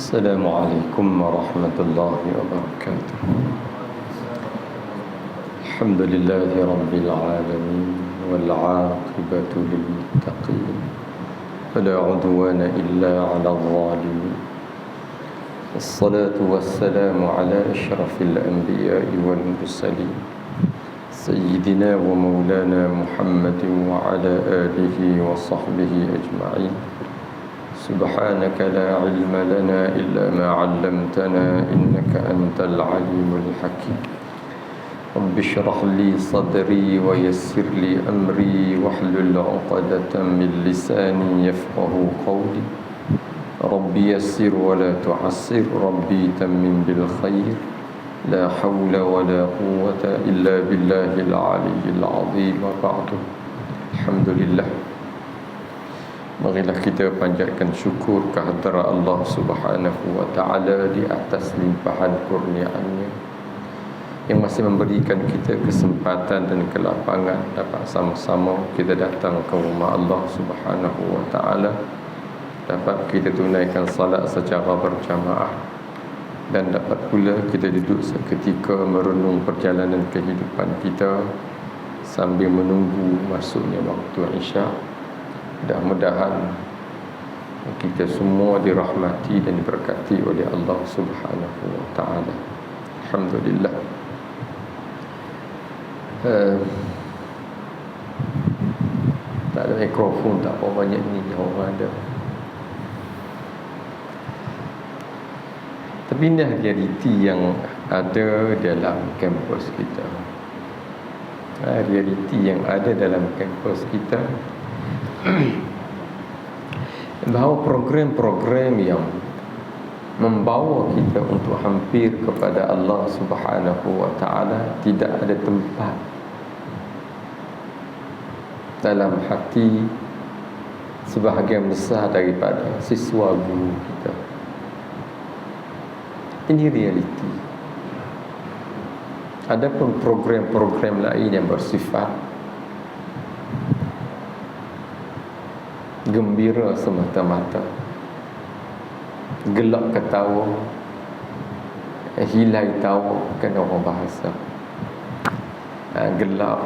السلام عليكم ورحمة الله وبركاته. الحمد لله رب العالمين والعاقبة للمتقين ولا عدوان إلا على الظالمين. الصلاة والسلام على أشرف الأنبياء والمرسلين سيدنا ومولانا محمد وعلى آله وصحبه أجمعين. سبحانك لا علم لنا إلا ما علمتنا إنك أنت العليم الحكيم. رب اشرح لي صدري ويسر لي أمري واحلل عقدة من لساني يفقه قولي. ربي يسر ولا تعسر، ربي تمم بالخير. لا حول ولا قوة إلا بالله العلي العظيم. وبعد، الحمد لله. Marilah kita panjatkan syukur kehadrat Allah Subhanahu wa Ta'ala di atas limpahan kurnia-Nya yang masih memberikan kita kesempatan dan kelapangan dapat sama-sama kita datang ke rumah Allah Subhanahu wa Ta'ala, dapat kita tunaikan salat secara berjamaah, dan dapat pula kita duduk seketika merenung perjalanan kehidupan kita sambil menunggu masuknya waktu Isya. Mudah-mudahan kita semua dirahmati dan diberkati oleh Allah Subhanahu wa Ta'ala. Alhamdulillah. Tak ada mikrofon, tak apa banyak ni orang ada. Tapi inilah realiti yang ada dalam kampus kita. Realiti yang ada dalam kampus kita, bahawa program-program yang membawa kita untuk hampir kepada Allah Subhanahu wa Ta'ala tidak ada tempat dalam hati sebahagian besar daripada siswa guru kita. Ini realiti. Adapun program-program lain yang bersifat gembira semata-mata, gelak ketawa, hilai tawa, kan orang bahasa gelap,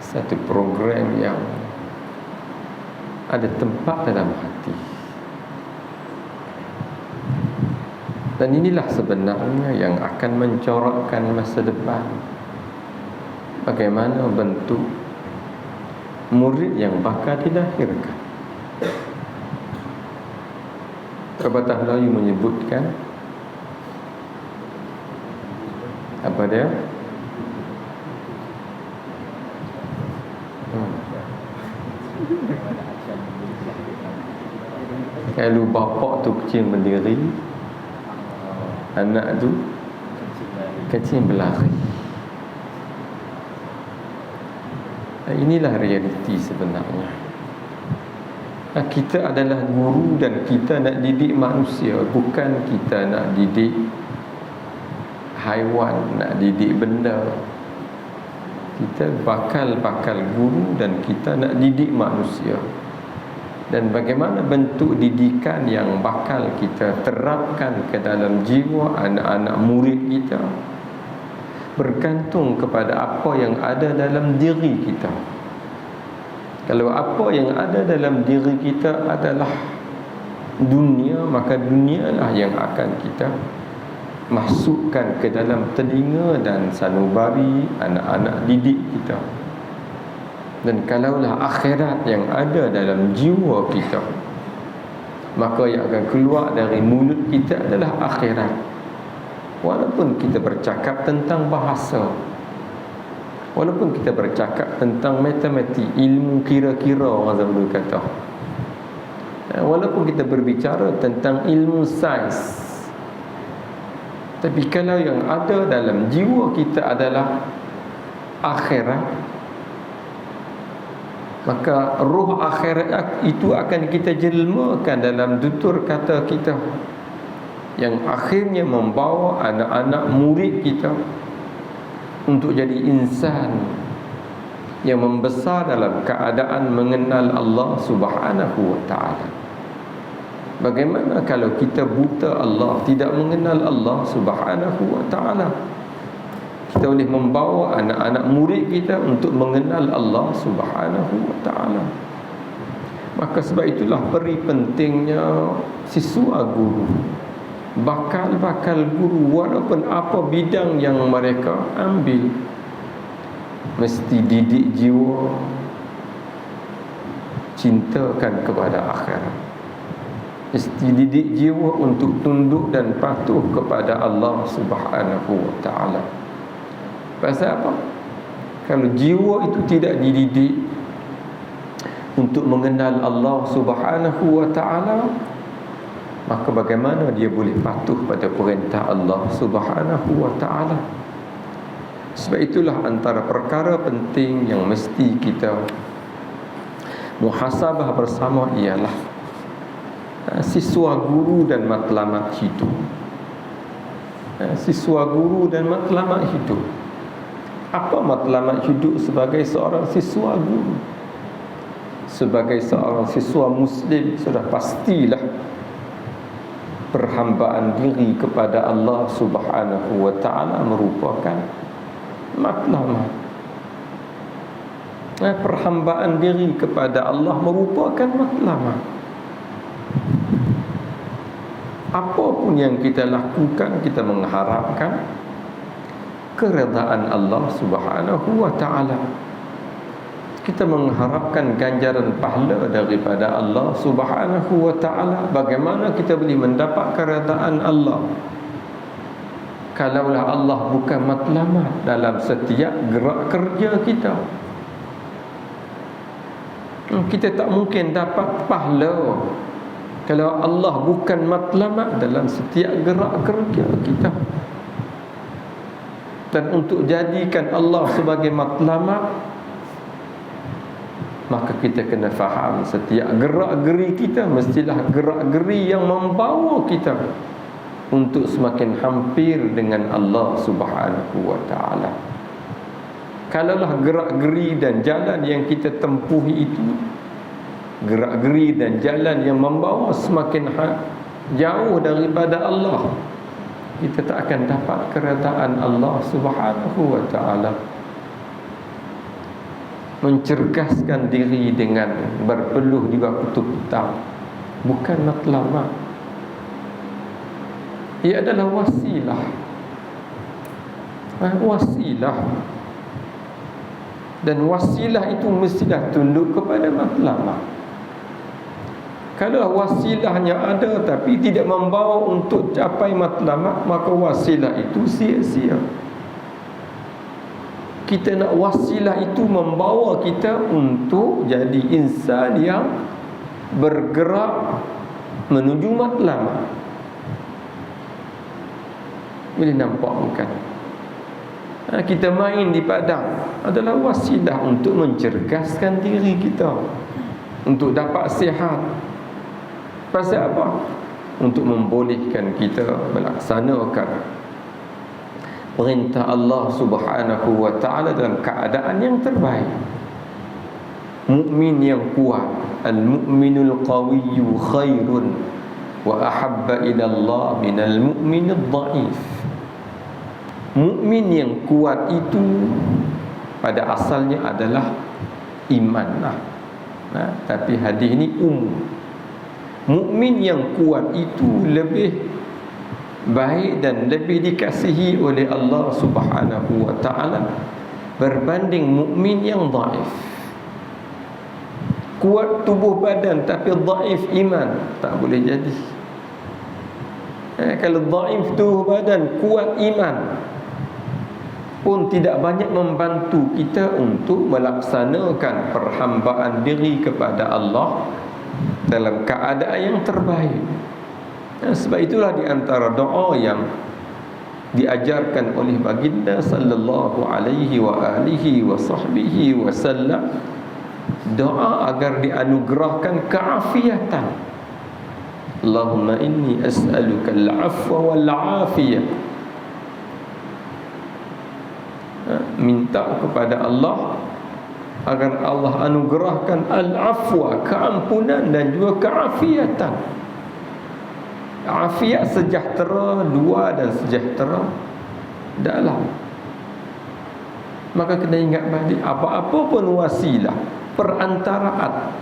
satu program yang ada tempat dalam hati. Dan inilah sebenarnya yang akan mencorakkan masa depan. Bagaimana bentuk murid yang bakal dilahirkan. Pepatah Melayu menyebutkan apa dia? Kalau bapak tu kecil berdiri, anak tu kecil berlari. Inilah realiti sebenarnya. Kita adalah guru dan kita nak didik manusia, bukan kita nak didik haiwan, nak didik benda. Kita bakal guru dan kita nak didik manusia. Dan bagaimana bentuk didikan yang bakal kita terapkan ke dalam jiwa anak-anak murid kita bergantung kepada apa yang ada dalam diri kita. Kalau apa yang ada dalam diri kita adalah dunia, maka dunialah yang akan kita masukkan ke dalam telinga dan sanubari anak-anak didik kita. Dan kalaulah akhirat yang ada dalam jiwa kita, maka yang akan keluar dari mulut kita adalah akhirat. Walaupun kita bercakap tentang bahasa, walaupun kita bercakap tentang matematik, ilmu kira-kira orang dulu kata, walaupun kita berbicara tentang ilmu sains, tapi kalau yang ada dalam jiwa kita adalah akhirat, maka ruh akhirat itu akan kita jelmakan dalam tutur kata kita, yang akhirnya membawa anak-anak murid kita untuk jadi insan yang membesar dalam keadaan mengenal Allah Subhanahu wa Ta'ala. Bagaimana kalau kita buta Allah, tidak mengenal Allah Subhanahu wa ta'ala? Kita boleh membawa anak-anak murid kita untuk mengenal Allah Subhanahu wa ta'ala. Maka sebab itulah peri pentingnya siswa guru, bakal-bakal guru, walaupun apa bidang yang mereka ambil, mesti didik jiwa cintakan kepada akhirat, mesti didik jiwa untuk tunduk dan patuh kepada Allah Subhanahu wa ta'ala. Pasal apa? Kalau jiwa itu tidak dididik untuk mengenal Allah Subhanahu wa ta'ala, maka bagaimana dia boleh patuh pada perintah Allah Subhanahu wa ta'ala? Sebab itulah antara perkara penting yang mesti kita muhasabah bersama ialah siswa guru dan matlamat hidup. Siswa guru dan matlamat hidup. Apa matlamat hidup sebagai seorang siswa guru? Sebagai seorang siswa Muslim, sudah pastilah perhambaan diri kepada Allah Subhanahu wa ta'ala merupakan matlamat. Perhambaan diri kepada Allah merupakan matlamat. Apapun yang kita lakukan, kita mengharapkan keredaan Allah Subhanahu wa ta'ala. Kita mengharapkan ganjaran pahala daripada Allah Subhanahu wa ta'ala. Bagaimana kita boleh mendapat keredaan Allah kalaulah Allah bukan matlamat dalam setiap gerak kerja kita? Kita tak mungkin dapat pahala kalau Allah bukan matlamat dalam setiap gerak kerja kita. Dan untuk jadikan Allah sebagai matlamat, maka kita kena faham setiap gerak-geri kita mestilah gerak-geri yang membawa kita untuk semakin hampir dengan Allah Subhanahu wa ta'ala. Kalaulah gerak-geri dan jalan yang kita tempuhi itu gerak-geri dan jalan yang membawa semakin jauh daripada Allah, kita tak akan dapat keredaan Allah Subhanahu wa ta'ala. Mencerdaskan diri dengan berpeluh di waktu petang bukan matlamat. Ia adalah wasilah. Wasilah. Dan wasilah itu mestilah tunduk kepada matlamat. Kalau wasilahnya ada tapi tidak membawa untuk capai matlamat, maka wasilah itu sia-sia. Kita nak wasilah itu membawa kita untuk jadi insan yang bergerak menuju matlamat. Boleh nampak bukan? Kita main di padang adalah wasilah untuk mencerdaskan diri kita, untuk dapat sihat. Pasal apa? Untuk membolehkan kita melaksanakan perintah Allah Subhanahu wa ta'ala dalam keadaan yang terbaik. Mukmin yang kuat, al-mu'minul qawiyyu khairun wa ahabba ila Allah minal mu'minid dhaif. Mukmin yang kuat itu pada asalnya adalah iman. Tapi hadis ini umum. Mukmin yang kuat itu lebih baik dan lebih dikasihi oleh Allah Subhanahu wa ta'ala berbanding mukmin yang dhaif. Kuat tubuh badan tapi dhaif iman, tak boleh jadi. Kalau dhaif tubuh badan, kuat iman pun tidak banyak membantu kita untuk melaksanakan perhambaan diri kepada Allah dalam keadaan yang terbaik. Sebab itulah di antara doa yang diajarkan oleh baginda sallallahu alaihi wa alihi wa sahbihi wasallam, doa agar dianugerahkan keafiatan. Allahumma inni as'aluka al-'afwa wal-'afiyah. Minta kepada Allah agar Allah anugerahkan al-'afwa, keampunan dan juga keafiatan. afiat, sejahtera, dua dan sejahtera dalam. Maka kena ingat balik, apa-apa pun wasilah perantaraan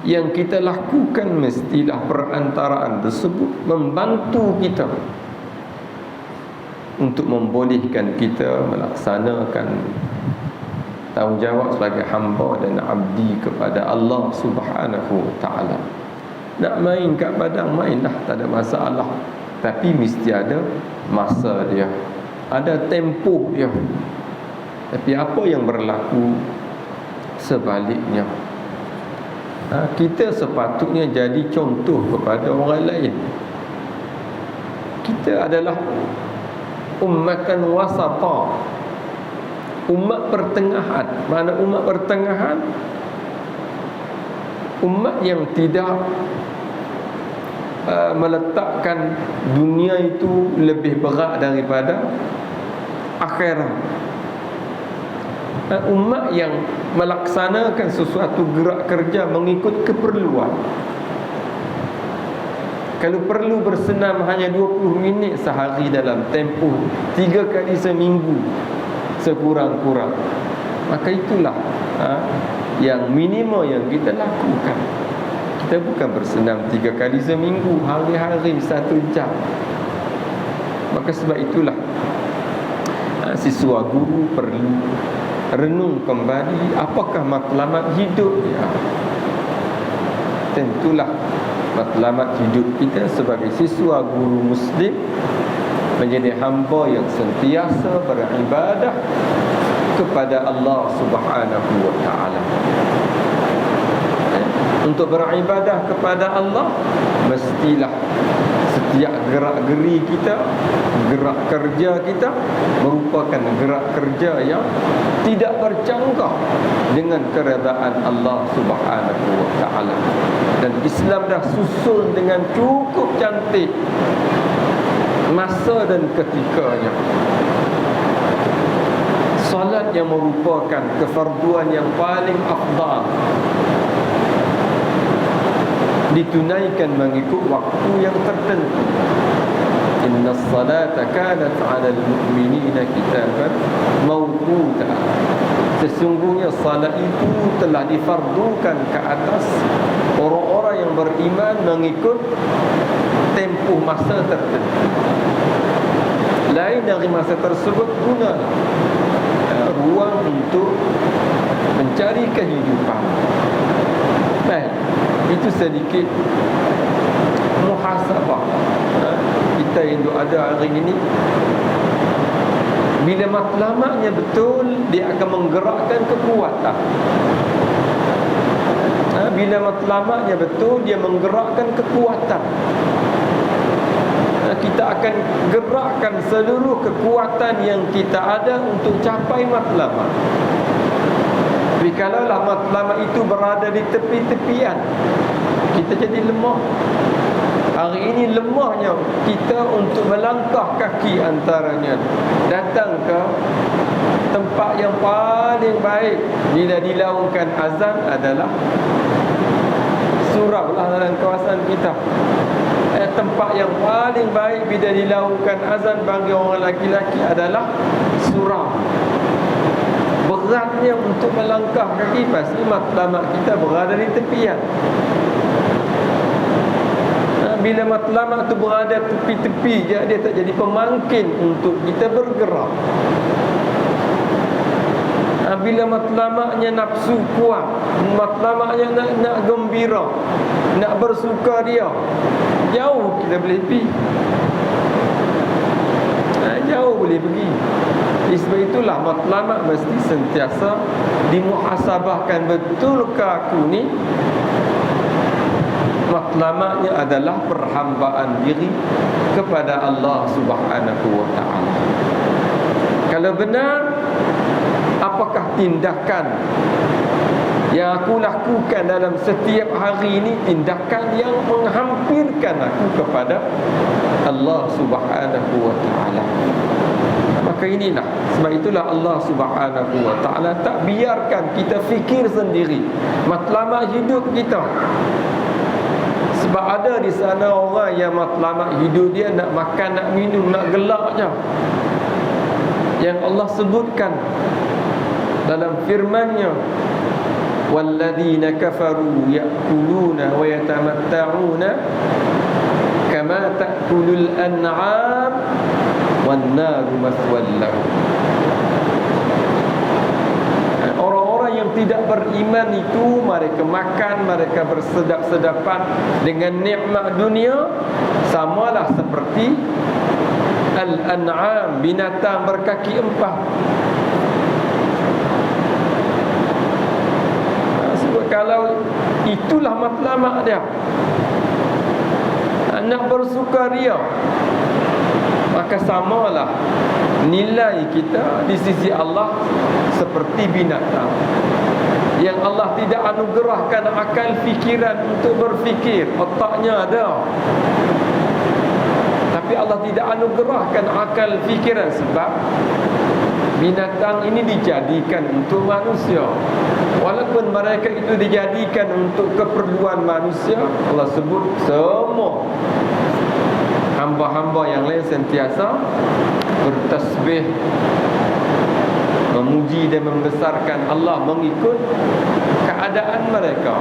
yang kita lakukan, mestilah perantaraan tersebut membantu kita untuk membolehkan kita melaksanakan tanggungjawab sebagai hamba dan abdi kepada Allah Subhanahu wa ta'ala. Nak main kat padang, mainlah, tak ada masalah. Tapi mesti ada masa dia, ada tempoh dia. Tapi apa yang berlaku sebaliknya, kita sepatutnya jadi contoh kepada orang lain. Kita adalah ummatan wasata, umat pertengahan. Mana umat pertengahan? Umat yang tidak meletakkan dunia itu lebih berat daripada akhirat. Umat yang melaksanakan sesuatu gerak kerja mengikut keperluan. Kalau perlu bersenam hanya 20 minit sehari dalam tempoh 3 kali seminggu sekurang-kurang, maka itulah yang minimum yang kita lakukan. Kita bukan bersenam 3 kali seminggu, hari-hari 1 jam. Maka sebab itulah siswa guru perlu renung kembali apakah matlamat hidup dia. Tentulah matlamat hidup kita sebagai siswa guru muslim menjadi hamba yang sentiasa beribadah kepada Allah Subhanahu wa ta'ala. Untuk beribadah kepada Allah, mestilah setiap gerak-geri kita, gerak kerja kita merupakan gerak kerja yang tidak bercanggah dengan keredaan Allah Subhanahu wa ta'ala. Dan Islam dah susun dengan cukup cantik masa dan ketikanya. Salat yang merupakan kefarduan yang paling afdal ditunaikan mengikut waktu yang tertentu. Inna salata kanat 'alal mu'minina kitaban mawquta. Sesungguhnya salat itu telah difardukan ke atas orang-orang yang beriman mengikut tempoh masa tertentu. Lain dari masa tersebut guna ruang untuk mencari kehidupan. Baik, itu sedikit muhasabah kita yang ada hari ini. Bila matlamatnya betul, dia akan menggerakkan kekuatan. Bila matlamatnya betul, dia menggerakkan kekuatan. Kita akan gerakkan seluruh kekuatan yang kita ada untuk capai matlamat. Tapi kalaulah matlamat itu berada di tepi-tepian, kita jadi lemah. Hari ini lemahnya kita untuk melangkah kaki antaranya datang ke tempat yang paling baik bila dilaungkan azan adalah surau lah dalam kawasan kita. Tempat yang paling baik bila dilaungkan azan bagi orang lelaki adalah surau. Beratnya untuk melangkah kaki, pasti matlamat kita berada di tepian. Bila matlamat itu berada tepi-tepi, dia tak jadi pemangkin untuk kita bergerak. Bila matlamatnya nafsu kuat, matlamatnya nak gembira, nak bersuka dia, jauh kita boleh pergi. Jauh boleh pergi. Sebab itulah matlamat mesti sentiasa dimuhasabahkan. Betulkah aku ni matlamatnya adalah perhambaan diri kepada Allah Subhanahu wa ta'ala? Kalau benar, apakah tindakan yang aku lakukan dalam setiap hari ini, tindakan yang menghampirkan aku kepada Allah Subhanahu wa ta'ala? Maka inilah, sebab itulah Allah Subhanahu wa ta'ala tak biarkan kita fikir sendiri matlamat hidup kita Sebab ada di sana orang yang matlamat hidup dia nak makan, nak minum, nak gelak je. Yang Allah sebutkan dalam firman-Nya, walladzina kafaru ya'kuluna wa yatamatta'una kama ta'kulul an'am wan naru maswal lahum. Orang-orang yang tidak beriman itu mereka makan, mereka bersedap-sedapan dengan nikmat dunia, samalah seperti al-an'am, binatang berkaki empat. Sebab kalau itulah matlamat dia, nak bersukaria, maka samalah nilai kita di sisi Allah seperti binatang yang Allah tidak anugerahkan akal fikiran untuk berfikir. Otaknya ada, tapi Allah tidak anugerahkan akal fikiran, sebab binatang ini dijadikan untuk manusia. Walaupun mereka itu dijadikan untuk keperluan manusia, Allah sebut semua hamba-hamba yang lain sentiasa bertasbih, memuji dan membesarkan Allah mengikut keadaan mereka.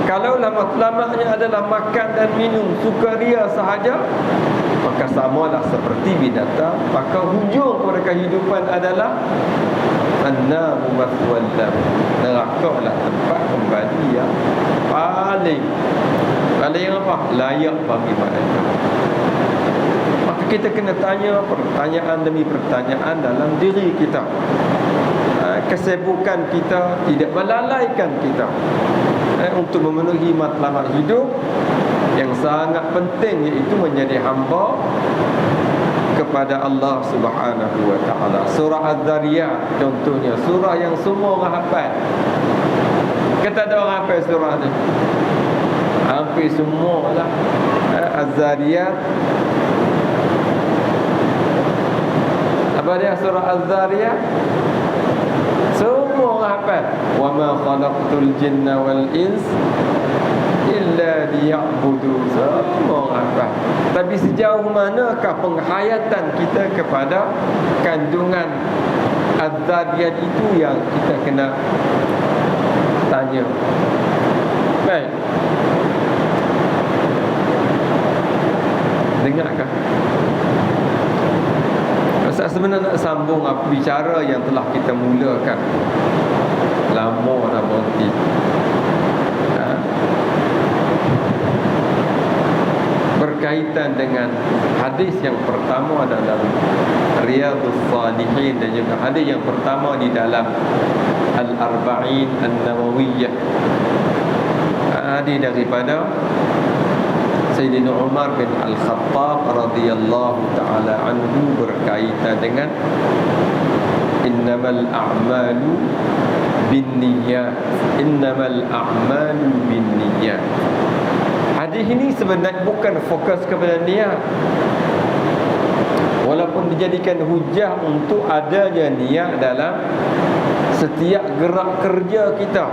Kalaulah matlamatnya adalah makan dan minum, sukaria sahaja, maka samalah seperti binatang. Maka hujung kepada kehidupan adalah an-naru maswal lahum, neraka lah tempat kembali yang paling apa? Layak bagi mereka. Maka kita kena tanya pertanyaan demi pertanyaan dalam diri kita. Kesibukan kita tidak melalaikan kita untuk memenuhi matlamat hidup yang sangat penting, iaitu menjadi hamba kepada Allah Subhanahu wa taala. Surah Az-Zariyat contohnya, surah yang semua orang hafal. Kita ada orang hafal surah ni, hampir semua lah. Az-Zariyat, apa dia surah Az-Zariyat? Semua orang hafal. Wa ma khalaqtul jinna wal ins illa liya'budun. Semua orang hafal. Tapi sejauh manakah penghayatan kita kepada kandungan Az-Zariyat itu yang kita kena tanya. Baik, dengarkah? Ustaz sebenarnya nak sambung apa bicara yang telah kita mulakan. Lama dah berhenti. Berkaitan dengan hadis yang pertama dalam Riyadhus Salihin, dan juga hadis yang pertama di dalam Al-Arba'in An-Nawawiyah. Hadis daripada Sayyidina Umar bin Al-Khattab radhiyallahu ta'ala anhu berkaitan dengan innamal a'malu binniyat, innamal a'malu binniyat. Hadis ini sebenarnya bukan fokus kepada niat, walaupun dijadikan hujah untuk adanya niat dalam setiap gerak kerja kita,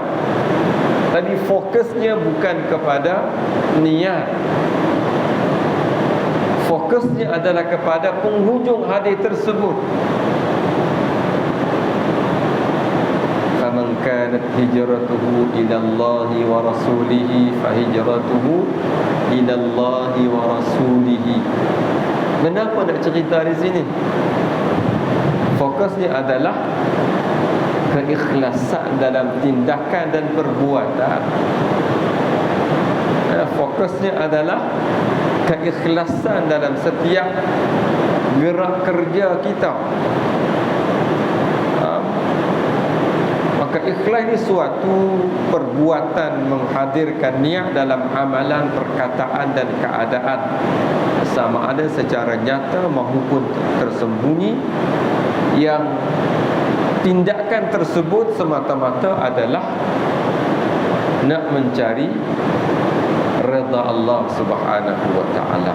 tapi fokusnya bukan kepada niat. Fokusnya adalah kepada penghujung hadis tersebut. Faman kanat hijratuhu ila Allah wa rasulihi fa hijratuhu ila Allah wa rasulihi. Kenapa nak cerita di sini? Fokusnya adalah keikhlasan dalam tindakan dan perbuatan. Fokusnya adalah keikhlasan dalam setiap gerak kerja kita. Maka ikhlas ini suatu perbuatan menghadirkan niat dalam amalan, perkataan dan keadaan, sama ada secara nyata maupun tersembunyi, yang tindakan tersebut semata-mata adalah nak mencari redha Allah Subhanahu wa ta'ala.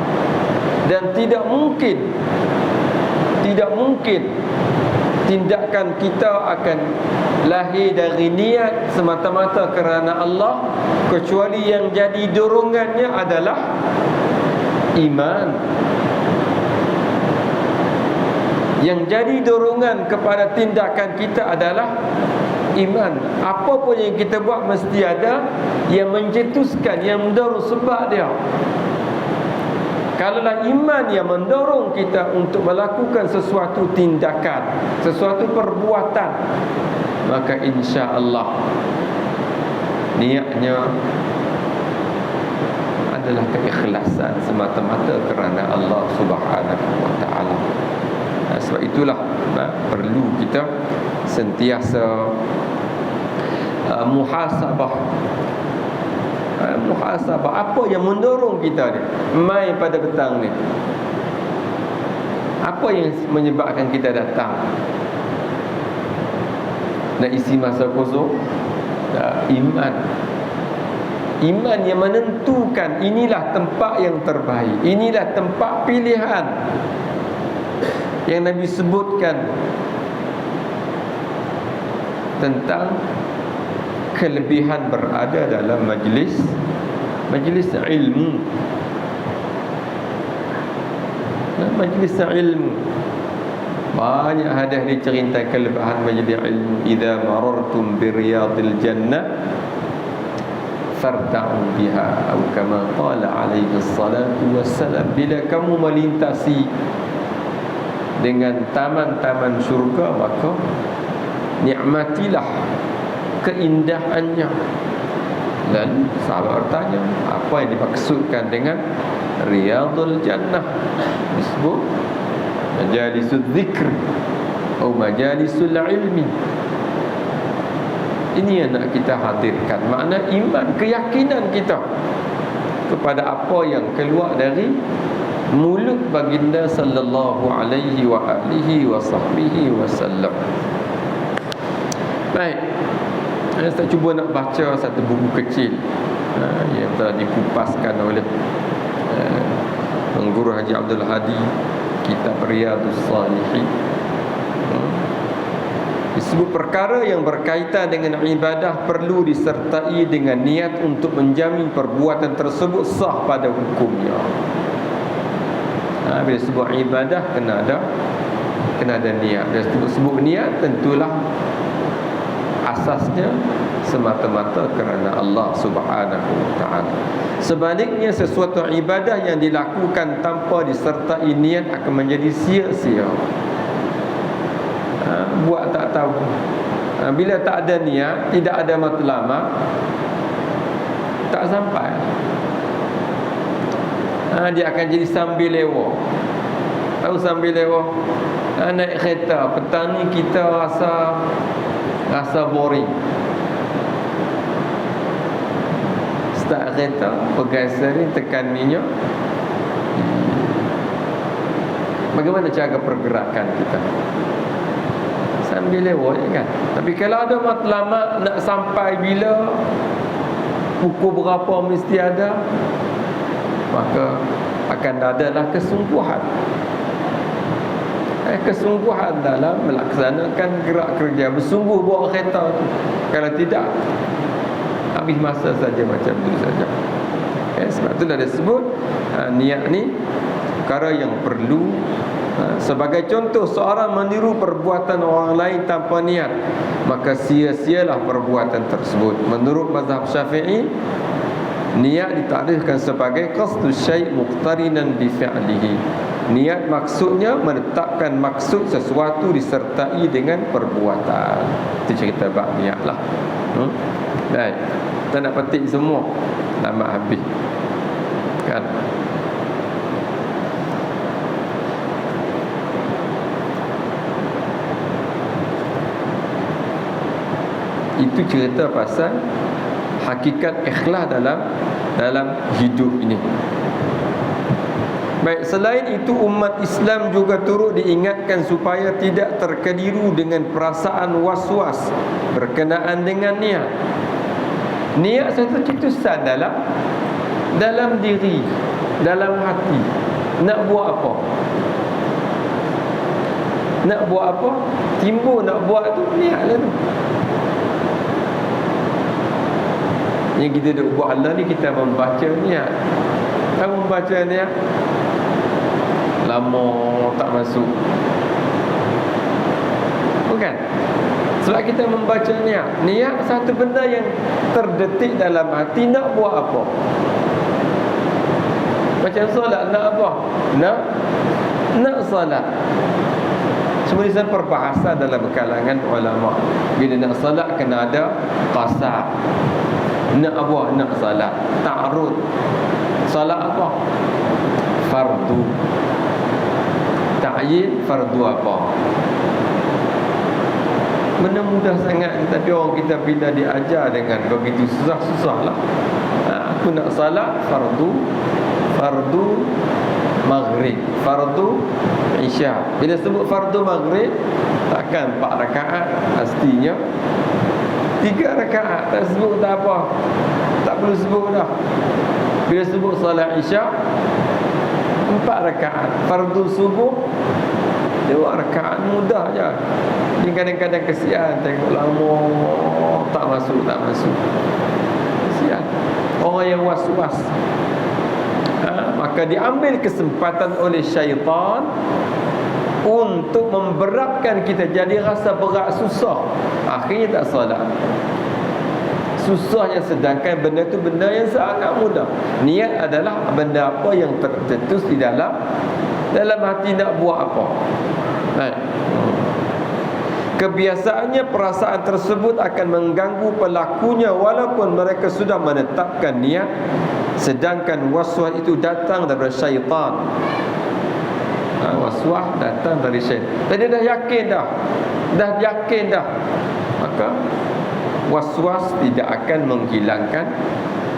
Dan tidak mungkin tindakan kita akan lahir dari niat semata-mata kerana Allah, kecuali yang jadi dorongannya adalah iman. Yang jadi dorongan kepada tindakan kita adalah iman. Apa pun yang kita buat mesti ada yang mencetuskan, yang mendorong sebab dia. Kalaulah iman yang mendorong kita untuk melakukan sesuatu tindakan, sesuatu perbuatan, maka insya-Allah niatnya adalah keikhlasan semata-mata kerana Allah Subhanahu wa taala. Sebab itulah perlu kita sentiasa muhasabah. Muhasabah, apa yang mendorong kita ni mai pada petang ni? Apa yang menyebabkan kita datang? Nak isi masa kosong? Iman. Iman yang menentukan inilah tempat yang terbaik, inilah tempat pilihan yang Nabi sebutkan tentang kelebihan berada dalam majlis ilmu. Majlis ilmu, banyak hadis dicerita kelebihan majlis ilmu. Idza marartum bi riyadil jannah farda'u biha, atau kama qala alaihi salatu wassalam. Bila kamu melintasi dengan taman-taman syurga, maka nikmatilah keindahannya. Dan sahabat bertanya, apa yang dimaksudkan dengan riyadul jannah? Disebut majalisul dzikr atau majalisul ilmi. Ini yang nak kita hadirkan, makna iman, keyakinan kita kepada apa yang keluar dari mulut baginda sallallahu alaihi wa alihi wa sahbihi wasallam. Baik, saya cuba nak baca satu buku kecil yang telah dikupaskan oleh Guru Haji Abdul Hadi, kitab Riyadhus Salihin. Disebut perkara yang berkaitan dengan ibadah perlu disertai dengan niat untuk menjamin perbuatan tersebut sah pada hukumnya. Bila sebut ibadah kena ada niat. Bila sebut niat, tentulah asasnya semata-mata kerana Allah Subhanahu wa taala. Sebaliknya, sesuatu ibadah yang dilakukan tanpa disertai niat akan menjadi sia-sia. Buat tak tahu. Bila tak ada niat, tidak ada matlamat, tak sampai. Dia akan jadi sambil lewa. Tahu sambil lewa? Naik kereta, petang ni kita rasa boring. Start kereta, pegang steering, tekan minyak. Bagaimana cara pergerakan kita? Sambil lewat kan. Tapi kalau ada matlamat nak sampai bila, pukul berapa mesti ada, maka akan adalah kesungguhan. Kesungguhan dalam melaksanakan gerak kerja, bersungguh bawa kereta tu. Kalau tidak, habis masa saja macam tu saja. Sebab tu dah disebut niat ni perkara yang perlu. Sebagai contoh, seorang meniru perbuatan orang lain tanpa niat, maka sia-sialah perbuatan tersebut. Menurut mazhab Syafi'i, niat ditakdirkan sebagai qasdu syai' muqtarinan bi fi'lihi. Niat maksudnya menetapkan maksud sesuatu disertai dengan perbuatan. Itu cerita bab niat lah. Baik, kita nak petik semua, lama habis kan. Itu cerita pasal hakikat ikhlas dalam hidup ini. Baik, selain itu umat Islam juga turut diingatkan supaya tidak terkeliru dengan perasaan was-was berkenaan dengan niat. Niat satu keputusan dalam diri, dalam hati, nak buat apa. Nak buat apa? Timbul nak buat tu, niatlah tu. Yang kita duk buat Allah ni, kita membaca niat. Kamu membaca niat lama tak masuk, bukan? Sebab kita membaca niat. Niat satu benda yang terdetik dalam hati, nak buat apa. Macam solat, nak apa? Nak solat. Semua ini perbahasan dalam kalangan ulama. Bila nak solat kena ada qasad. Nak apa? Nak solat. Ta'arud. Solat apa? Fardu. Ta'yin fardu apa? Benda mudah sangat, tapi orang kita bila diajar dengan begitu susah-susah lah. Aku nak salat fardu maghrib, fardu isya. Bila sebut fardu maghrib, takkan 4 rakaat, pastinya 3 rakaat. Tak sebut tak apa, tak perlu sebut dah. Bila sebut salat isya, 4 rakaat. Fardu subuh 2 rakaat, mudah je. Ni kadang-kadang kesian, tengok lama tak masuk. Kesian orang yang was-was. Maka diambil kesempatan oleh syaitan untuk memberatkan kita, jadi rasa berat, susah. Akhirnya tak solat. Susahnya, sedangkan benda tu benda yang sangat mudah. Niat adalah benda apa yang tercetus di dalam hati, nak buat apa. Baik. Kebiasaannya perasaan tersebut akan mengganggu pelakunya walaupun mereka sudah menetapkan niat, sedangkan waswas itu datang daripada syaitan. Waswas datang dari syaitan. Tadi dah yakin dah. Maka waswas tidak akan menghilangkan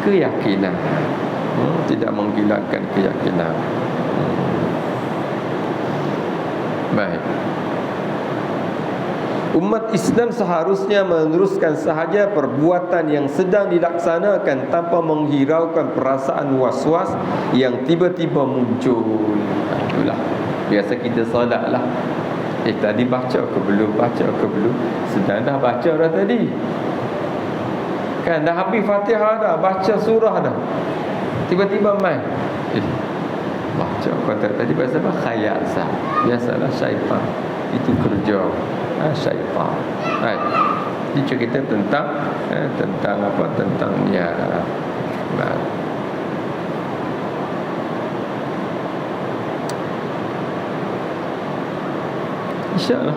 keyakinan. Tidak menghilangkan keyakinan. Baik. Umat Islam seharusnya meneruskan sahaja perbuatan yang sedang dilaksanakan tanpa menghiraukan perasaan was-was yang tiba-tiba muncul. Itulah biasa kita solat lah. Tadi baca ke belum? Sedang dah baca dah tadi. Kan dah habis Fatihah dah, baca surah dah. Tiba-tiba main. Baca kata tadi pasal apa? Khayal sah. Biasalah syaitan. Itu kerja syaitan. Baik. Ini cerita tentang apa? Tentang niat. Baik. InsyaAllah.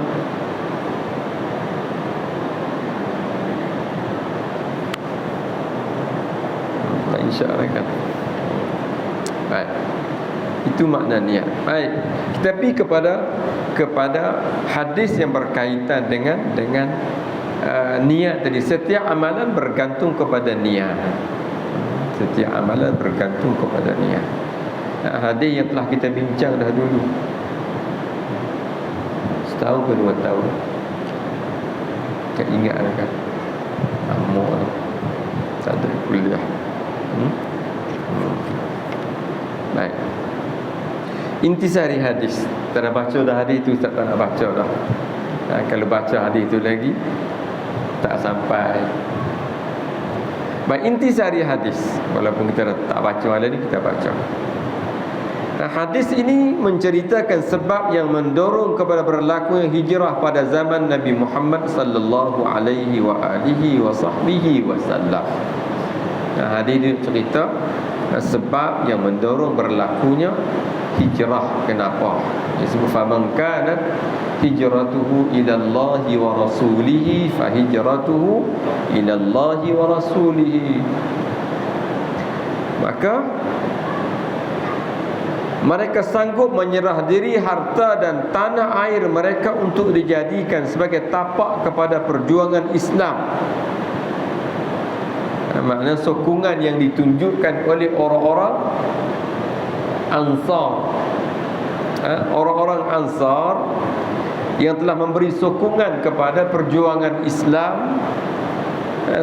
InsyaAllah kan. Baik. Itu makna niat. Baik. Kita pergi kepada hadis yang berkaitan dengan niat tadi. Setiap amalan bergantung kepada niat. Setiap amalan bergantung kepada niat. Hadis yang telah kita bincang dah dulu. Setahun ke 2 tahun. Tak ingat dah kan. Lama dah. Tak ada kuliah. Baik. Intisari hadis. Tak nak baca dah hadis tu, tak nak baca dah. Kalau baca hadis tu lagi tak sampai. Baik, intisari hadis. Walaupun kita tak baca malam ni, kita baca. Hadis ini menceritakan sebab yang mendorong kepada berlakunya hijrah pada zaman Nabi Muhammad sallallahu alaihi wa alihi wa sahbihi wasallam. Hadis ini cerita sebab yang mendorong berlakunya hijrah. Kenapa? Disebut faman kanat hijratuhu ila Allah wa rasulih fa hijratuhu ila Allah wa rasulih. Maka mereka sanggup menyerah diri, harta dan tanah air mereka untuk dijadikan sebagai tapak kepada perjuangan Islam. Maknanya sokongan yang ditunjukkan oleh orang-orang Ansar, orang-orang Ansar yang telah memberi sokongan kepada perjuangan Islam,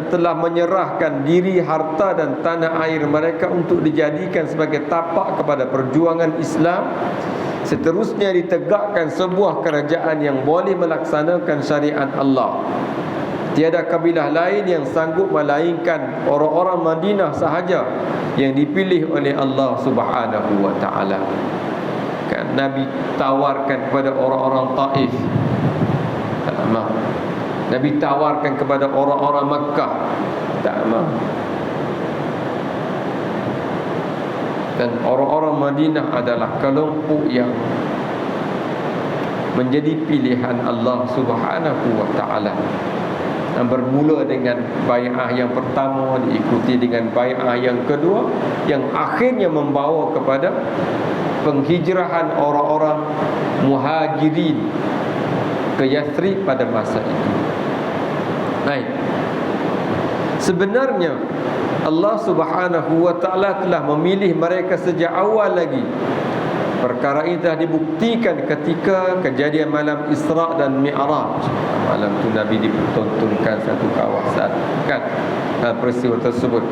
telah menyerahkan diri, harta dan tanah air mereka untuk dijadikan sebagai tapak kepada perjuangan Islam, Seterusnya ditegakkan sebuah kerajaan yang boleh melaksanakan syariat Allah. Tiada kabilah lain yang sanggup melainkan orang-orang Madinah sahaja yang dipilih oleh Allah Subhanahu wa taala. Kan Nabi tawarkan kepada orang-orang Taif, tak mau. Nabi tawarkan kepada orang-orang Makkah, tak mau. Dan orang-orang Madinah adalah kelompok yang menjadi pilihan Allah Subhanahu wa taala. Bermula dengan bai'ah yang pertama, diikuti dengan bai'ah yang kedua, yang akhirnya membawa kepada penghijrahan orang-orang Muhajirin ke Yathrib pada masa itu. Baik. Sebenarnya Allah Subhanahu wa taala telah memilih mereka sejak awal lagi. Perkara ini telah dibuktikan ketika kejadian malam Isra' dan Mi'raj. Malam itu Nabi dipertontonkan satu kawasan, kan, peristiwa tersebut.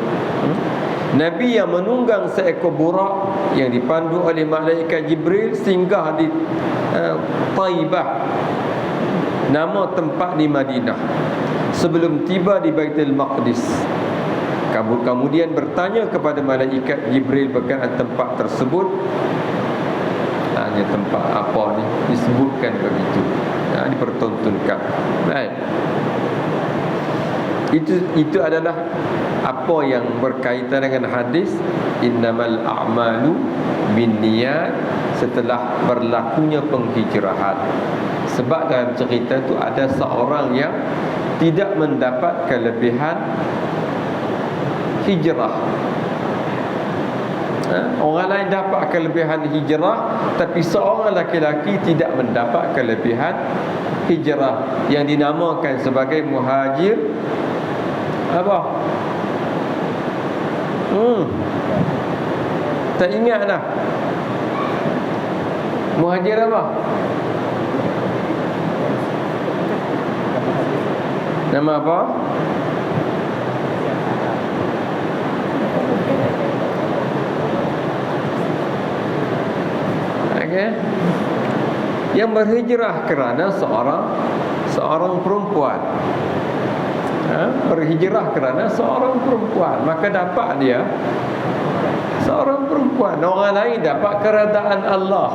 Nabi yang menunggang seekor burak yang dipandu oleh malaikat Jibril singgah di Taibah, nama tempat di Madinah, sebelum tiba di Baitul Maqdis. Kemudian bertanya kepada malaikat Jibril berkenaan tempat tersebut. Hanya tempat apa ni, disebutkan begitu, dipertontonkan. Baik. Itu adalah apa yang berkaitan dengan hadis innamal a'malu binniyat, setelah berlakunya penghijrahan. Sebab dalam cerita itu ada seorang yang tidak mendapat kelebihan hijrah. Orang lain dapat kelebihan hijrah, tapi seorang laki-laki tidak mendapat kelebihan hijrah, yang dinamakan sebagai muhajir apa? Tak ingat dah. Muhajir apa? Nama apa? Okay. Yang berhijrah kerana seorang perempuan, berhijrah kerana seorang perempuan, maka dapat dia seorang perempuan. Orang lain dapat keredaan Allah,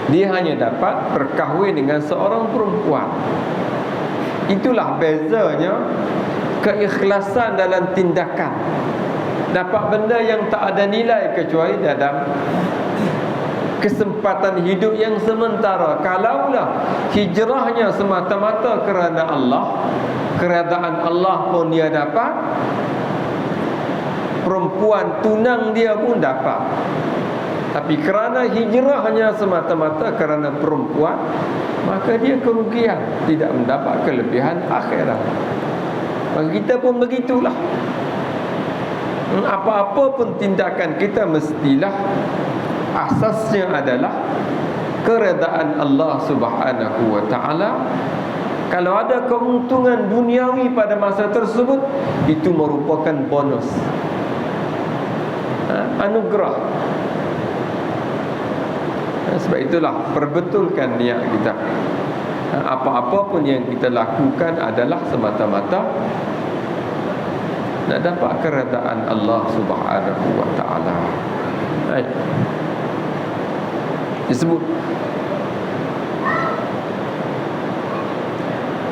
dia hanya dapat berkahwin dengan seorang perempuan. Itulah bezanya keikhlasan dalam tindakan. Dapat benda yang tak ada nilai kecuali dalam kesempatan hidup yang sementara. Kalaulah hijrahnya semata-mata kerana Allah, keredaan Allah pun dia dapat, perempuan tunang dia pun dapat. Tapi kerana hijrahnya semata-mata kerana perempuan, maka dia kerugian, tidak mendapat kelebihan akhirat. Maka kita pun begitulah. Apa-apa pun tindakan kita mestilah asasnya adalah keredaan Allah Subhanahu wa taala. Kalau ada keuntungan duniawi pada masa tersebut, itu merupakan bonus, anugerah. Sebab itulah perbetulkan niat kita. Apa-apa pun yang kita lakukan adalah semata-mata nak dapat keredaan Allah Subhanahu wa taala. Baik. Disebut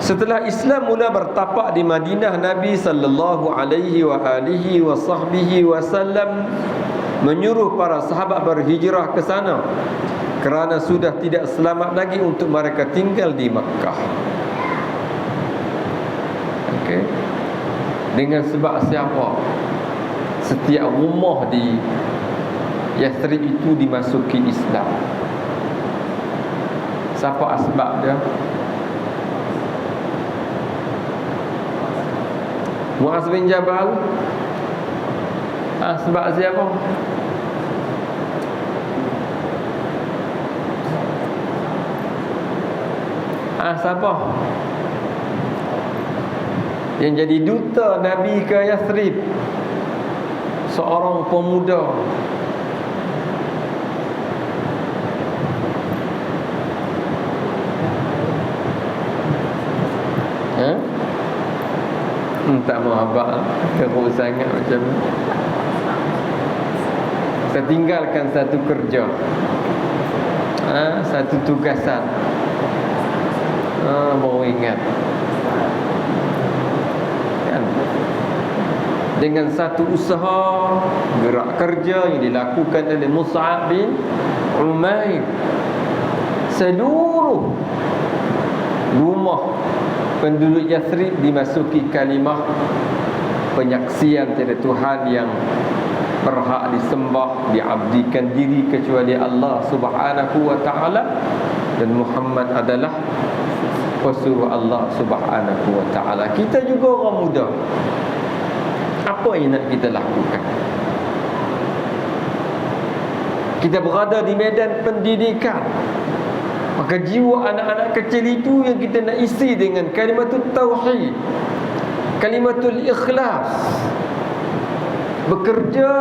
setelah Islam mula bertapak di Madinah, Nabi sallallahu alaihi wa alihi wa sahbihi wasallam menyuruh para sahabat berhijrah ke sana kerana sudah tidak selamat lagi untuk mereka tinggal di Makkah. Okey. Dengan sebab siapa? Setiap rumah di Yathrib itu dimasuki Islam. Siapa asbab dia? Muaz bin Jabal. Sebab siapa? Siapa? Yang jadi duta Nabi ke Yathrib, seorang pemuda tak mau abang teruk sangat macam ni. Saya tinggalkan satu kerja, satu tugasan, baru ingat kan, dengan satu usaha gerak kerja yang dilakukan oleh Mus'ab bin Umair, seluruh rumah penduduk Yathrib dimasuki kalimah penyaksian tiada Tuhan yang berhak disembah, diabdikan diri kecuali Allah Subhanahu wa ta'ala, dan Muhammad adalah pesuruh Allah Subhanahu wa ta'ala. Kita juga orang muda, apa yang nak kita lakukan? Kita berada di medan pendidikan, maka jiwa anak-anak kecil itu yang kita nak isi dengan kalimatul tauhid, kalimatul ikhlas. Bekerja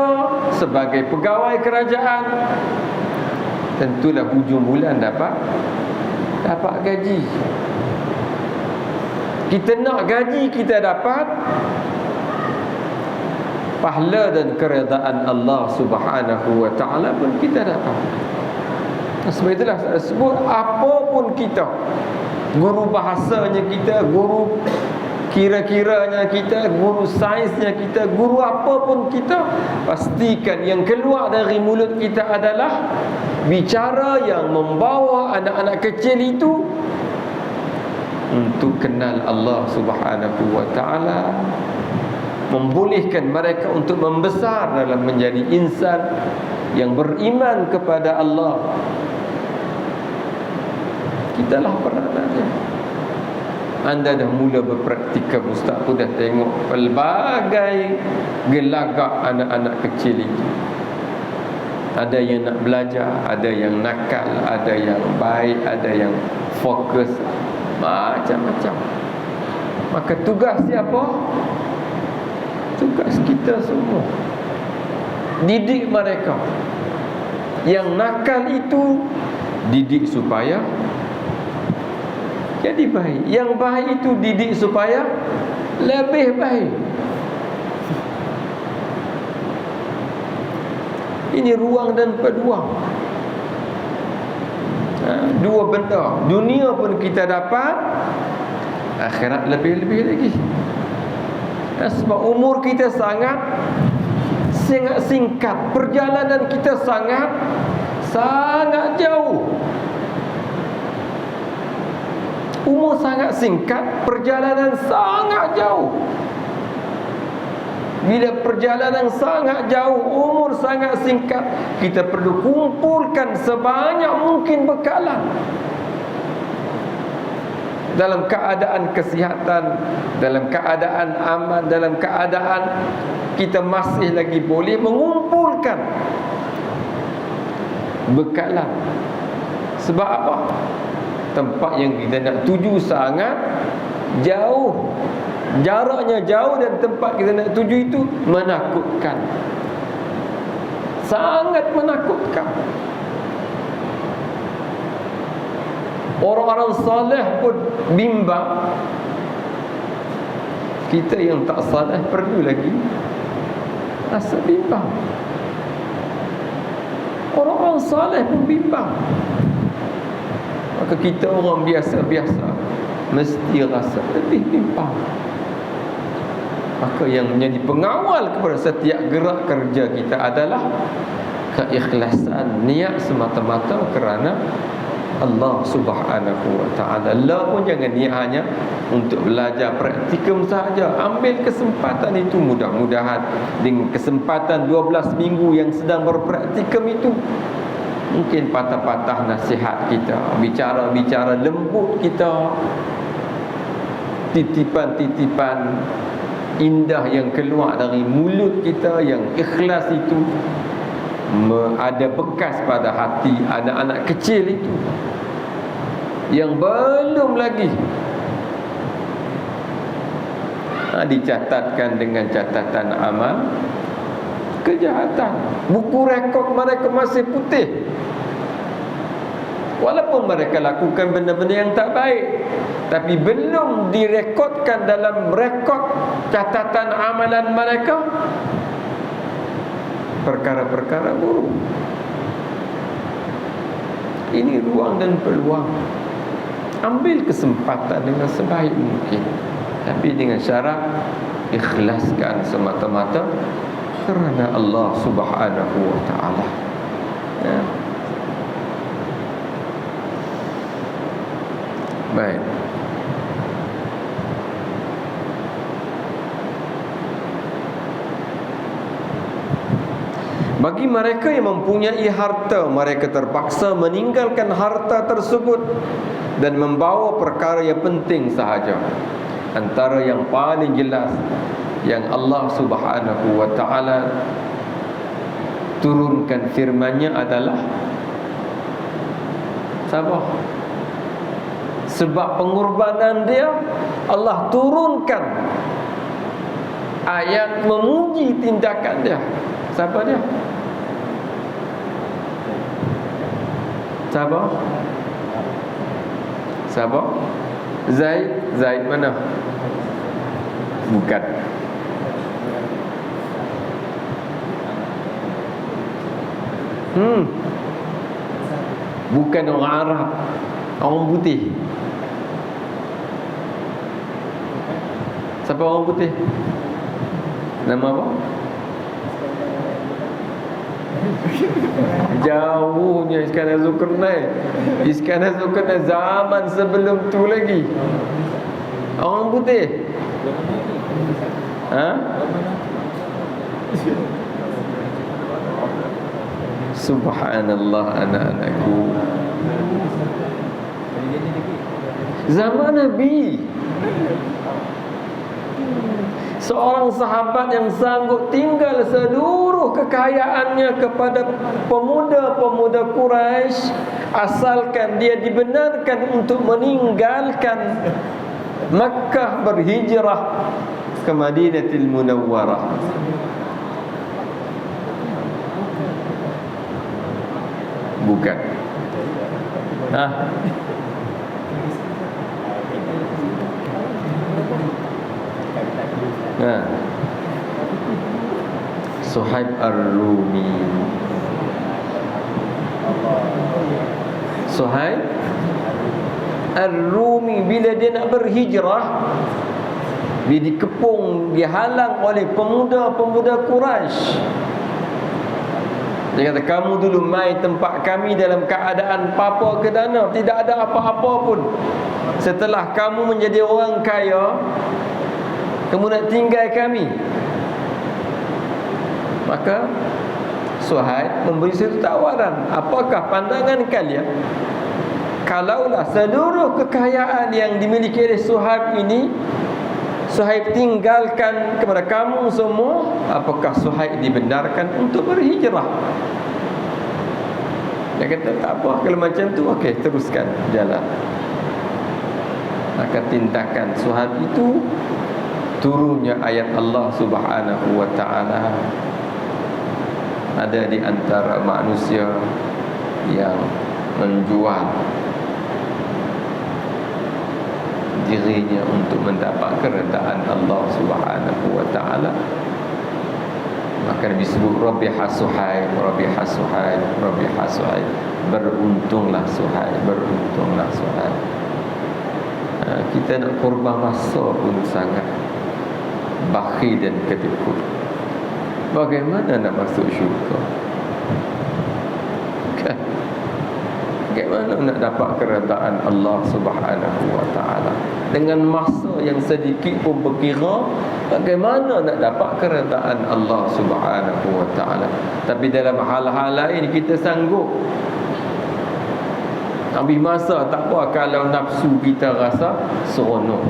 sebagai pegawai kerajaan, tentulah hujung bulan dapat gaji. Kita nak gaji kita dapat, pahala dan keredaan Allah Subhanahu wa ta'ala pun kita dapat. Sebab itulah saya sebut, apapun kita, guru bahasanya kita, guru kira-kiranya kita, guru sainsnya kita, guru apapun kita, pastikan yang keluar dari mulut kita adalah bicara yang membawa anak-anak kecil itu untuk kenal Allah Subhanahu wa ta'ala, membolehkan mereka untuk membesar dalam menjadi insan yang beriman kepada Allah. Kitalah peranannya. Anda dah mula berpraktikal, Ustaz pun dah tengok pelbagai gelagak anak-anak kecil itu. Ada yang nak belajar, ada yang nakal, ada yang baik, ada yang fokus, macam-macam. Maka tugas siapa? Tugas kita semua, didik mereka. Yang nakal itu didik supaya jadi baik. Yang baik itu didik supaya lebih baik. Ini ruang dan peluang. Dua benda. Dunia pun kita dapat, akhirat lebih-lebih lagi. Sebab umur kita sangat singkat, perjalanan kita sangat jauh. Umur sangat singkat, perjalanan sangat jauh. Bila perjalanan sangat jauh, umur sangat singkat, kita perlu kumpulkan sebanyak mungkin bekalan. Dalam keadaan kesihatan, dalam keadaan aman, dalam keadaan kita masih lagi boleh mengumpulkan bekalan. Sebab apa? Tempat yang kita nak tuju sangat jauh, jaraknya jauh, dan tempat kita nak tuju itu menakutkan, sangat menakutkan. Orang-orang saleh pun bimbang. Kita yang tak saleh perlu lagi rasa bimbang. Orang-orang saleh pun bimbang. Maka kita orang biasa-biasa mesti rasa lebih bimbang. Maka yang menjadi pengawal kepada setiap gerak kerja kita adalah keikhlasan, niat semata-mata kerana Allah Subhanahu wa ta'ala. Allah pun jangan niat hanya untuk belajar praktikum saja. Ambil kesempatan itu, mudah-mudahan dengan kesempatan 12 minggu yang sedang berpraktikum itu, mungkin patah-patah nasihat kita, bicara-bicara lembut kita, titipan-titipan indah yang keluar dari mulut kita yang ikhlas itu, ada bekas pada hati anak-anak kecil itu yang belum lagi dicatatkan dengan catatan amal kejahatan. Buku rekod mereka masih putih. Walaupun mereka lakukan benda-benda yang tak baik, tapi belum direkodkan dalam rekod catatan amalan mereka perkara-perkara buruk. Ini ruang dan peluang. Ambil kesempatan dengan sebaik mungkin, tapi dengan syarat ikhlaskan semata-mata kerana Allah Subhanahu wa ta'ala. Ya. Baik. Bagi mereka yang mempunyai harta, mereka terpaksa meninggalkan harta tersebut dan membawa perkara yang penting sahaja. Antara yang paling jelas yang Allah Subhanahu wa ta'ala turunkan firman-Nya adalah sabar. Sebab pengorbanan dia, Allah turunkan ayat memuji tindakan dia. Siapa dia? Sabar. Sabar. Zaid mana? Bukan. Bukan orang Arab, orang putih. Siapa orang putih? Nama apa? Jauhnya Iskandar Zulkarnain. Iskandar Zulkarnain zaman sebelum tu lagi. Orang putih. Ha? Subhanallah anak-anakku. Zaman Nabi, seorang sahabat yang sanggup tinggal seluruh kekayaannya kepada pemuda-pemuda Quraisy, asalkan dia dibenarkan untuk meninggalkan Makkah, berhijrah ke Madinatul Munawwarah. Bukan. Suhaib Ar-Rumi. Suhaib Ar-Rumi bila dia nak berhijrah, dia dikepung, dihalang oleh pemuda-pemuda Quraisy. Dia kata, kamu dulu mai tempat kami dalam keadaan papa ke dana, tidak ada apa-apa pun. Setelah kamu menjadi orang kaya, kamu nak tinggal kami. Maka Suhaib memberi satu tawaran, apakah pandangan kalian kalaulah seluruh kekayaan yang dimiliki oleh Suhaib ini Suhaib tinggalkan kepada kamu semua, apakah Suhaib dibenarkan untuk berhijrah? Dia kata, tak apa, kalau macam tu okey, teruskan jalan. Maka tindakan Suhaib itu turunnya ayat Allah Subhanahu wa ta'ala. Ada di antara manusia yang menjual dirinya untuk mendapat keredaan Allah Subhanahu wa ta'ala, maka disebut Rabiha Suhaib, Rabiha Suhaib, Rabiha Suhaib. Beruntunglah Suhaib, beruntunglah Suhaib. Kita nak korban masa pun sangat bakhil dan kedekut. Bagaimana nak masuk syurga? Kan? Bagaimana nak dapat keredaan Allah Subhanahu wa ta'ala? Dengan masa yang sedikit pun berkira, bagaimana nak dapat keredaan Allah Subhanahu wa ta'ala? Tapi dalam hal-hal lain kita sanggup. Habis masa tak apa kalau nafsu kita rasa seronok.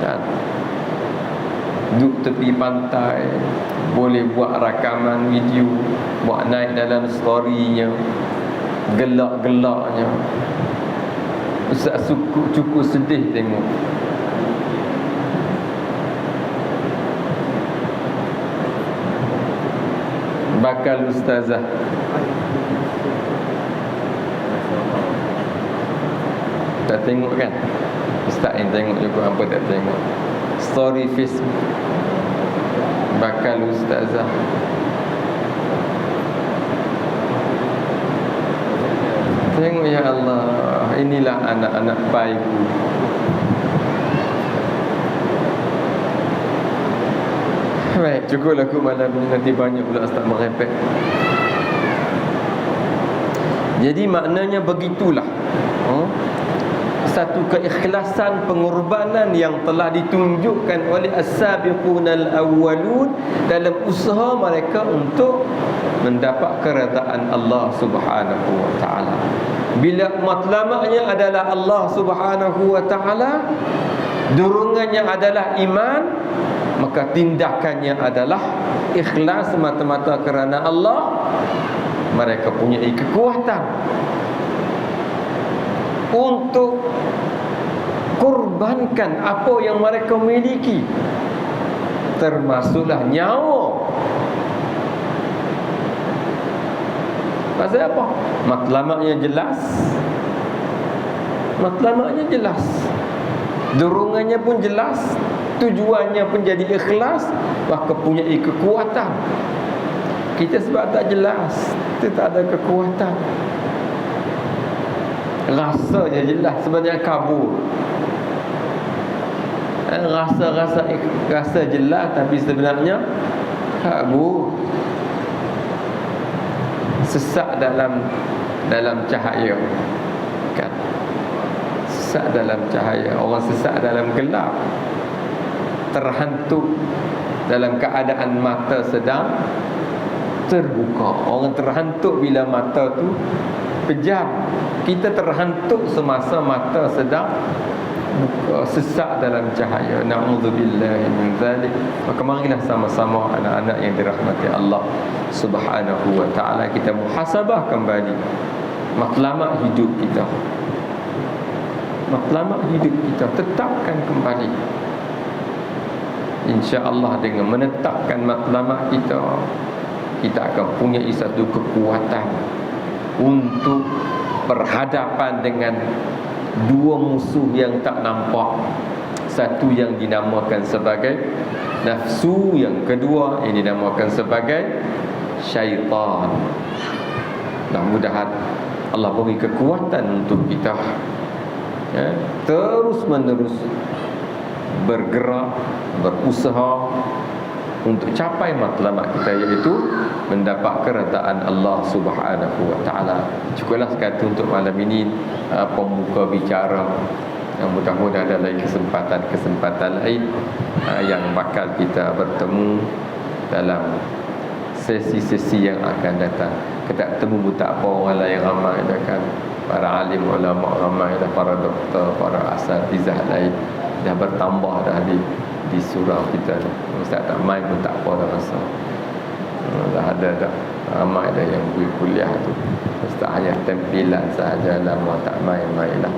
Kan? Duduk tepi pantai, boleh buat rakaman video, buat naik dalam story-nya, gelak-gelaknya. Ustaz cukup sedih tengok. Bakal ustazah Tak tengok kan? Ustaz yang tengok juga, apa tak tengok story Facebook bakal ustazah. Tengok, ya Allah, inilah anak-anak baikku. Baik, cukuplah aku malam ni, nanti banyak pula ustaz merepek. Jadi maknanya begitulah, satu keikhlasan pengorbanan yang telah ditunjukkan oleh as-sabiqunal awwalun dalam usaha mereka untuk mendapat keredaan Allah Subhanahu wa taala. Bila matlamaknya adalah Allah Subhanahu wa taala, dorongannya adalah iman, maka tindakannya adalah ikhlas semata-mata kerana Allah. Mereka punya kekuatan untuk korbankan apa yang mereka miliki, termasuklah nyawa. Pasal apa? Matlamaknya jelas, matlamaknya jelas, dorongannya pun jelas, tujuannya pun jadi ikhlas, maka punya kekuatan. Kita sebab tak jelas, kita tak ada kekuatan. Rasa je jelas, sebenarnya kabur. Rasa jelas, tapi sebenarnya kabur. Sesak dalam cahaya, kan? Sesak dalam cahaya. Orang sesak dalam gelap, terhantuk dalam keadaan mata sedang terbuka. Orang terhantuk bila mata tu pejam. Kita terhantuk semasa mata sedang buka, sesak dalam cahaya. Na'udzubillahi min zalik. Maka marilah sama-sama anak-anak yang dirahmati Allah Subhanahu wa ta'ala, kita muhasabah kembali matlamat hidup kita. Matlamat hidup kita tetapkan kembali. InsyaAllah dengan menetapkan matlamat kita, kita akan punya satu kekuatan untuk berhadapan dengan dua musuh yang tak nampak. Satu yang dinamakan sebagai nafsu, yang kedua yang dinamakan sebagai syaitan. Mudah-mudahan Allah beri kekuatan untuk kita, ya, terus menerus bergerak, berusaha untuk capai matlamat kita, iaitu mendapat keredaan Allah Subhanahu wa ta'ala. Cukuplah sekali untuk malam ini pembuka bicara. Mudah-mudahan ada lagi kesempatan lain yang bakal kita bertemu dalam sesi-sesi yang akan datang. Kita bertemu tak apa, orang lain ramai dah kan, para alim ulama ramai dah, para doktor, para asatizah lain dah bertambah dah di surau kita ni. Ustaz tak main pun tak apa dah rasa. Dah ada dah ramai dah yang pergi kuliah tu. Ustaz hanya tempilan sahaja, lama tak main-main lah.